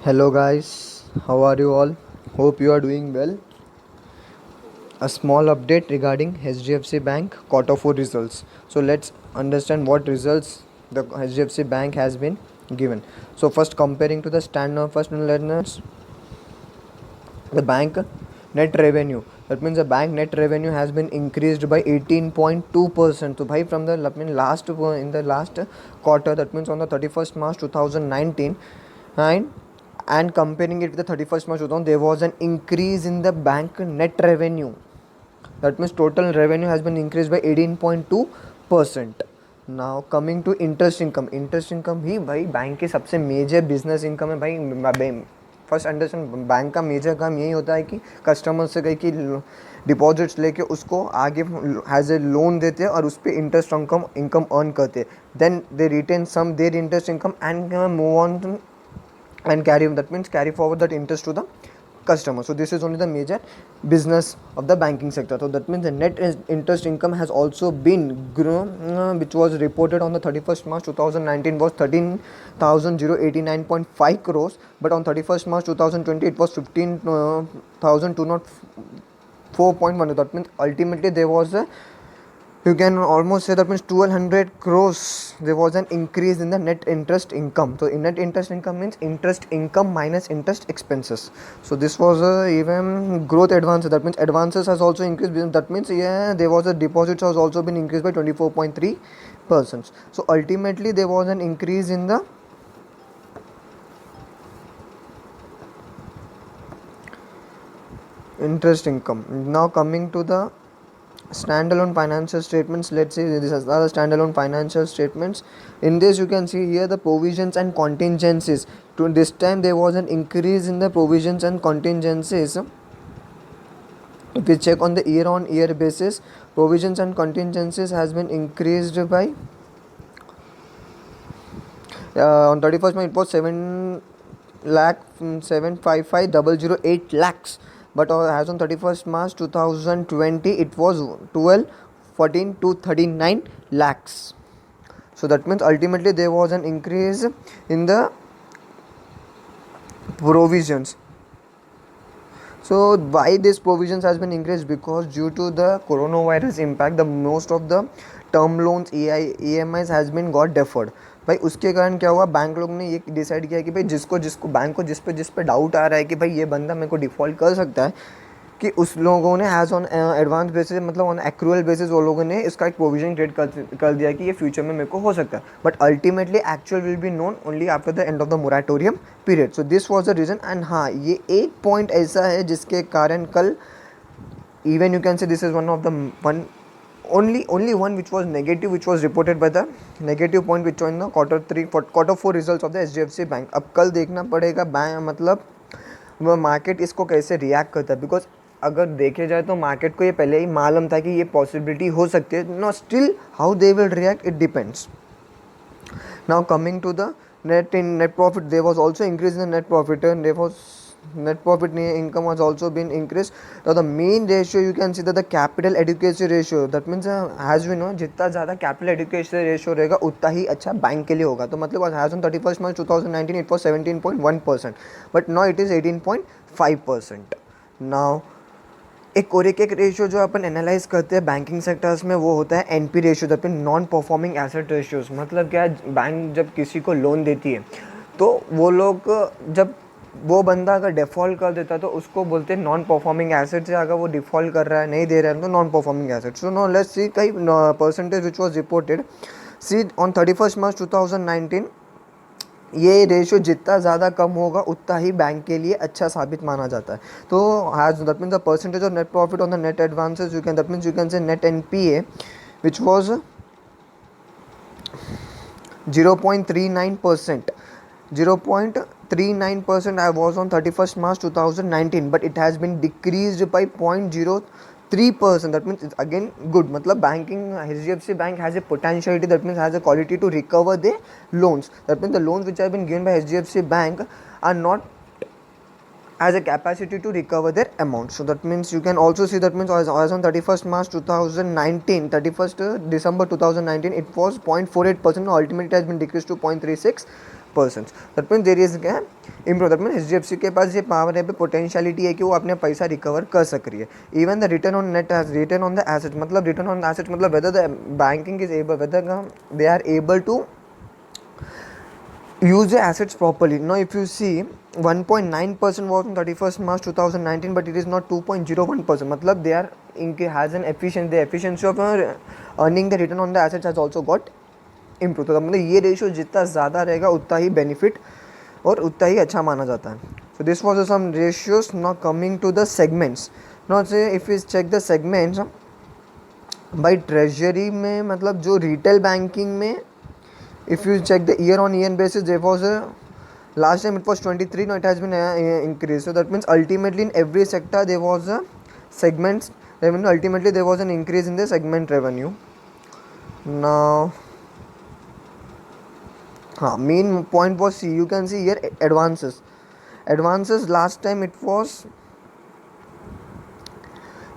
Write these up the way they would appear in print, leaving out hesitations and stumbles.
Hello, guys. How are you all? Hope you are doing well. A small update regarding HDFC Bank quarter 4 results. So, let's understand what results the HDFC Bank has been given. So, first, comparing to the standard first learners, the bank net revenue. That means the bank net revenue has been increased by 18.2%. So, bhai, from the last in the last quarter, that means on the 31st March 2019, and comparing it with the 31st March 2000, there was an increase in the bank net revenue. That means total revenue has been increased by 18.2%. Now coming to interest income ही भाई bank की सबसे major business income है भाई. First understand, bank का major काम यही होता है कि कस्टमर से कहीं की डिपॉजिट्स लेके उसको आगे हैज़ ए लोन देते हैं और उस पर इंटरेस्ट इनकम अर्न करते हैं. Then they retain some their interest income and move on and carry forward that interest to the customer. So this is only the major business of the banking sector. So that means the net interest income has also been grown, which was reported on the 31st March 2019 was 13,089.5 crores, but on 31st March 2020 it was 15,204.1. That means ultimately there was a, you can almost say that means 1200 crores there was an increase in the net interest income. So in net interest income means interest income minus interest expenses. So this was even growth advances, that means advances has also increased. That means there was a deposits has also been increased by 24.3%. So ultimately there was an increase in the interest income. Now coming to the standalone financial statements, let's see, these are the standalone financial statements. In this you can see here the provisions and contingencies. To this time there was an increase in the provisions and contingencies. If we check on the year on year basis, provisions and contingencies has been increased by on 31st May it was 7 lakh 755,008 lakhs, but as on 31st March 2020 it was 12 14 to 39 lakhs. So that means ultimately there was an increase in the provisions. So why this provisions has been increased? Because due to the coronavirus impact, the most of the term loans EMIs has been got deferred. भाई उसके कारण क्या हुआ, bank लोग ने ये decide किया कि भाई जिसको जिसको बैंक को जिस पे डाउट आ रहा है कि भाई ये बंदा मेरे को डिफ़ॉल्ट कर सकता है, कि उस लोगों ने हैज़ ऑन एडवांस बेसिस, मतलब ऑन एक्रूअल बेसिस वो लोगों ने इसका एक प्रोविजन क्रिएट कर दिया कि ये फ्यूचर में मेरे को हो सकता है. But ultimately actual will be known only after the end of the moratorium period. So this was the reason. And हाँ, ये एक पॉइंट ऐसा है जिसके कारण कल even you can say this is one of the only one which was negative, which was reported by the negative point which on the quarter 4 results of the HDFC Bank. अब कल देखना पड़ेगा bank मतलब market इसको कैसे react करता है. Because अगर देखे जाए तो मार्केट को ये पहले ही मालूम था कि ये पॉसिबिलिटी हो सकती है. No, still how they will react it depends. Now coming to the net profit, there was also increase in the net profit, and there was net profit income was also been increased. Now the main ratio you can see that the capital adequacy ratio, that means as we know जितना ज़्यादा capital adequacy ratio रहेगा उतना ही अच्छा bank के लिए होगा. तो मतलब as on 31st March 2019 it was 17.1%, but now it is 18.5%. now एक रेशियो जो अपन एनालाइज करते हैं बैंकिंग सेक्टर्स में वो होता है NP ratio, that mean non performing asset ratios. मतलब क्या है, बैंक जब किसी को लोन देती है तो वो लोग जब वो बंदा अगर डिफ़ॉल्ट कर देता है तो उसको बोलते हैं नॉन परफॉर्मिंग एसेट. से अगर वो डिफ़ॉल्ट कर रहा है, नहीं दे रहा है, तो non performing asset. So no let's see कई percentage which was reported. See on 31st March 2019 ये रेशियो जितना ज़्यादा कम होगा उतना ही बैंक के लिए अच्छा साबित माना जाता है. तो has that means the percentage of net profit on the net advances, you can that means you can say net NPA which was 0.39%. 0.39% I was on 31st March 2019, but it has been decreased by 0.03%. That means it's again good. मतलब banking HDFC Bank has a potentiality, that means has a quality to recover the loans. That means the loans which have been given by HDFC Bank are not has a capacity to recover their amount. So that means you can also see that means as on 31st March 2019, 31st December 2019 it was 0.48%. Ultimately it has been decreased to 0.36%. Percent. That means there is improve. That means HDFC के पास ये power है, पे potentiality है कि वो अपने पैसा recover कर सक रही है. Even the return on net has return on the asset. मतलब रिटर्न ऑन एसेट मतलब whether the banking is able, whether they are able to use the assets properly. Now if you see 1.9% was on 31st March 2019, but it is not 2.01%. मतलब they are has an efficient, the efficiency of earning the return on the assets has also got improved. तो मतलब ये ratio जितना ज़्यादा रहेगा उतना ही benefit और उतना ही अच्छा माना जाता है. So this was some ratios. Now coming to the segments. Now say if we check the segments by treasury में, मतलब जो retail banking में, if you check the year on year basis, there was a last time it was 23, now it has been increased. So that means ultimately in every sector there was a segments revenue, ultimately there was an increase in the segment revenue. Now main point was, you can see here advances last time it was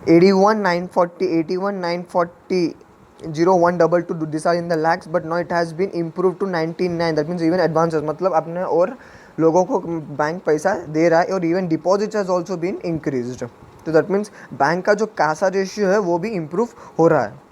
81,940 0122, these are in the lakhs, but now it has been improved to 99. that means even advances मतलब अपने और लोगों को bank पैसा दे रहा है, और even deposits has also been increased. तो that means बैंक का जो कासा रेशियो है वो भी improve हो रहा है.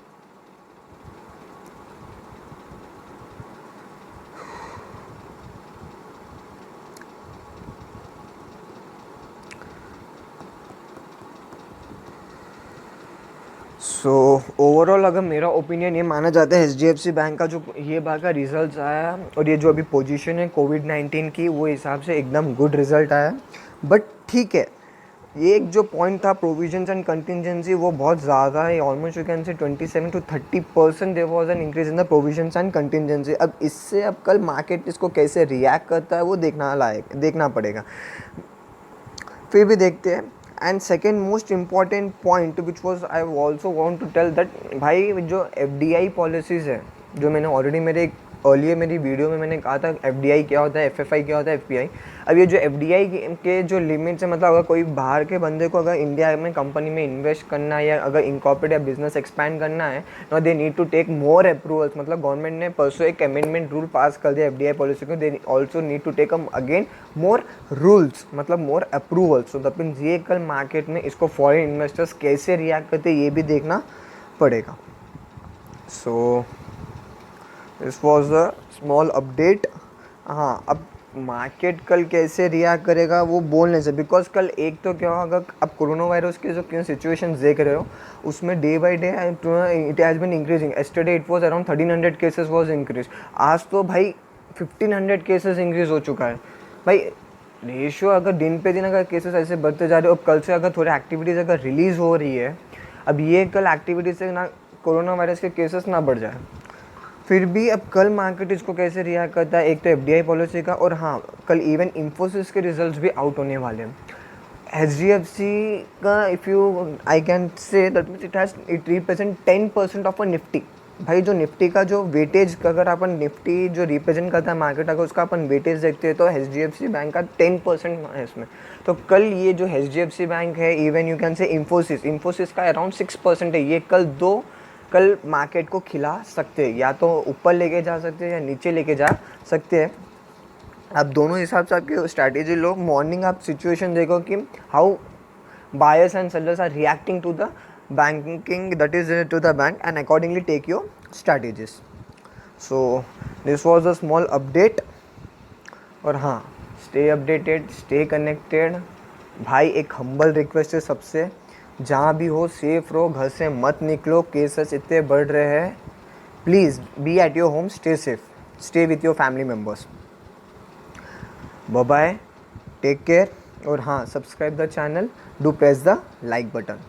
सो ओवरऑल अगर मेरा ओपिनियन ये माना जाता है, HDFC बैंक का जो ये बार का रिजल्ट आया और ये जो अभी पोजीशन है कोविड-19 की, वो हिसाब से एकदम गुड रिजल्ट आया. बट ठीक है, ये एक जो पॉइंट था प्रोविजंस एंड कंटिजेंसी, वो बहुत ज़्यादा है. Almost you can say 27 to 30% there was an increase in the provisions and contingency. अब इससे अब कल मार्केट इसको कैसे रिएक्ट करता है वो देखना पड़ेगा. फिर भी देखते हैं. And second most important point which was I also want to tell that भाई जो FDI पॉलिसीज़ है, जो मैंने ऑलरेडी मेरी वीडियो में मैंने कहा था FDI क्या होता है, FFI क्या होता है, FPI. अब ये जो FDI के जो लिमिट्स है, मतलब अगर कोई बाहर के बंदे को अगर इंडिया में कंपनी में इन्वेस्ट करना है या अगर इनकॉर्पोरेट या बिजनेस एक्सपैंड करना है, no they need to take more approvals. मतलब गवर्नमेंट ने परसों एक अमेंडमेंट रूल पास कर दिया FDI पॉलिसी को. They also need to take again more rules, मतलब more approvals. So that means ये कल मार्केट में इसको फॉरेन इन्वेस्टर्स कैसे रिएक्ट करते हैं ये भी देखना पड़ेगा. सो this was a small update. हाँ, अब मार्केट कल कैसे रिएक्ट करेगा वो बोल नहीं सकते, बिकॉज कल एक तो क्या होगा, अब कोरोना वायरस के जो क्यों सिचुएशन देख रहे हो उसमें day by day it has been increasing. Yesterday it was around 1300 cases was increase. आज तो भाई 1500 केसेस इंक्रीज हो चुका है. भाई रेशियो अगर दिन पे दिन अगर केसेस ऐसे बढ़ते जा रहे हो, अब कल से अगर थोड़ी एक्टिविटीज़ अगर रिलीज़ हो रही है, अब ये कल एक्टिविटीज से ना कोरोना वायरस के केसेस ना बढ़ जाए. फिर भी अब कल मार्केट इसको कैसे रिएक्ट करता है, एक तो FDI पॉलिसी का, और हाँ कल इवन इन्फोसिस के रिजल्ट्स भी आउट होने वाले हैं. HDFC का if you I can say that means it represent 10% of a Nifty. भाई जो निफ्टी का जो वेटेज, अगर अपन निफ्टी जो रिप्रेजेंट करता है मार्केट, अगर उसका अपन वेटेज देखते हैं तो HDFC बैंक का 10% है इसमें. तो कल ये जो HDFC बैंक है, even you can say Infosys का अराउंड 6% है. ये कल मार्केट को खिला सकते हैं, या तो ऊपर लेके जा सकते हैं या नीचे लेके जा सकते हैं. आप दोनों हिसाब से आपकी स्ट्रैटेजी लो. मॉर्निंग आप सिचुएशन देखो कि how buyers and sellers are reacting to the banking, that is to the bank, and accordingly take your strategies. So this was a small update. और हाँ, स्टे अपडेटेड, स्टे कनेक्टेड. भाई एक humble request है सबसे, जहाँ भी हो safe रहो, घर से मत निकलो, केसेस इतने बढ़ रहे हैं. Please be at your home, stay safe, stay with your family members. Bye bye, take care. और हाँ, subscribe the channel, do press the like button.